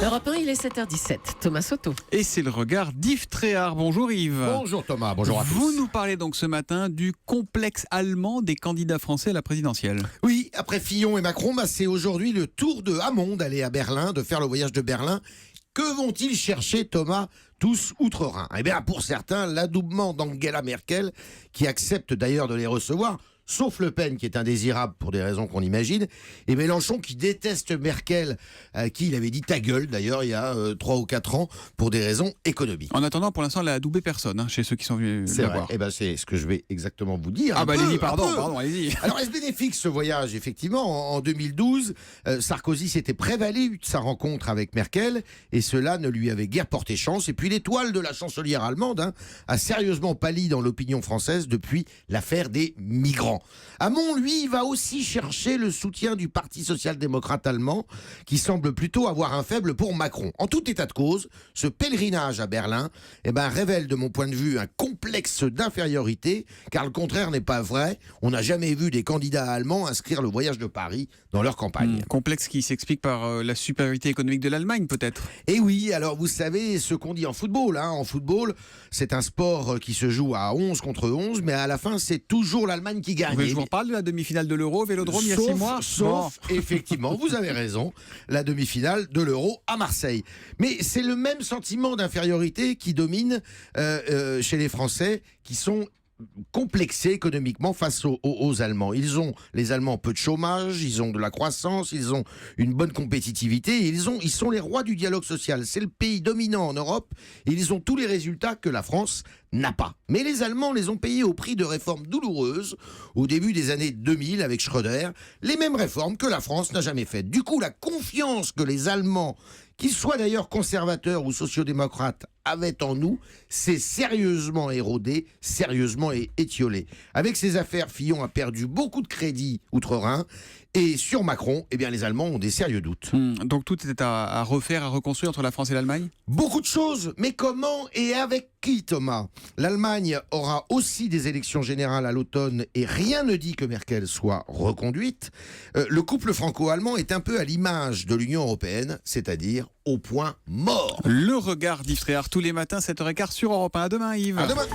Europe 1, il est 7h17. Thomas Soto. Et c'est le regard d'Yves Tréhard. Bonjour Yves. Bonjour Thomas, bonjour à tous. Vous nous parlez donc ce matin du complexe allemand des candidats français à la présidentielle. Oui, après Fillon et Macron, c'est aujourd'hui le tour de Hamon d'aller à Berlin, de faire le voyage de Berlin. Que vont-ils chercher, Thomas, tous outre-Rhin? Eh bien, pour certains, l'adoubement d'Angela Merkel, qui accepte d'ailleurs de les recevoir, sauf Le Pen, qui est indésirable pour des raisons qu'on imagine, et Mélenchon, qui déteste Merkel, à qui il avait dit ta gueule, d'ailleurs, il y a 3 ou 4 ans, pour des raisons économiques. En attendant, pour l'instant, elle a adoubé personne chez ceux qui sont venus C'est la vrai. voir. Eh ben, c'est ce que je vais exactement vous dire. Allez-y, pardon, allez-y. Alors, est-ce bénéfique ce voyage? Effectivement, en 2012, Sarkozy s'était prévalu de sa rencontre avec Merkel, et cela ne lui avait guère porté chance. Et puis l'étoile de la chancelière allemande a sérieusement pâli dans l'opinion française depuis l'affaire des migrants. Hamon, lui, va aussi chercher le soutien du Parti social-démocrate allemand, qui semble plutôt avoir un faible pour Macron. En tout état de cause, ce pèlerinage à Berlin révèle de mon point de vue un complexe d'infériorité, car le contraire n'est pas vrai. On n'a jamais vu des candidats allemands inscrire le voyage de Paris dans leur campagne. Complexe qui s'explique par la supériorité économique de l'Allemagne, peut-être. Et oui, alors vous savez ce qu'on dit en football. En football, c'est un sport qui se joue à 11 contre 11, mais à la fin, c'est toujours l'Allemagne qui gagne. Je vous reparle de la demi-finale de l'Euro, Vélodrome, il y a 6 mois. Sauf, effectivement, vous avez raison, la demi-finale de l'Euro à Marseille. Mais c'est le même sentiment d'infériorité qui domine chez les Français, qui sont complexés économiquement face aux Allemands. Les Allemands, peu de chômage, ils ont de la croissance, ils ont une bonne compétitivité, et ils sont les rois du dialogue social. C'est le pays dominant en Europe, et ils ont tous les résultats que la France n'a pas. Mais les Allemands les ont payés au prix de réformes douloureuses au début des années 2000 avec Schröder, les mêmes réformes que la France n'a jamais faites. Du coup, la confiance que les Allemands, qu'ils soient d'ailleurs conservateurs ou sociodémocrates, avaient en nous, s'est sérieusement érodée, sérieusement étiolée. Avec ces affaires, Fillon a perdu beaucoup de crédit outre-Rhin, et sur Macron, les Allemands ont des sérieux doutes. Donc tout est à refaire, à reconstruire entre la France et l'Allemagne? Beaucoup de choses, mais comment et avec qui, Thomas? L'Allemagne aura aussi des élections générales à l'automne, et rien ne dit que Merkel soit reconduite. Le couple franco-allemand est un peu à l'image de l'Union européenne, c'est-à-dire au point mort. Le regard d'Yves Tréhard tous les matins, 7h15 sur Europe 1. À demain, Yves. À demain.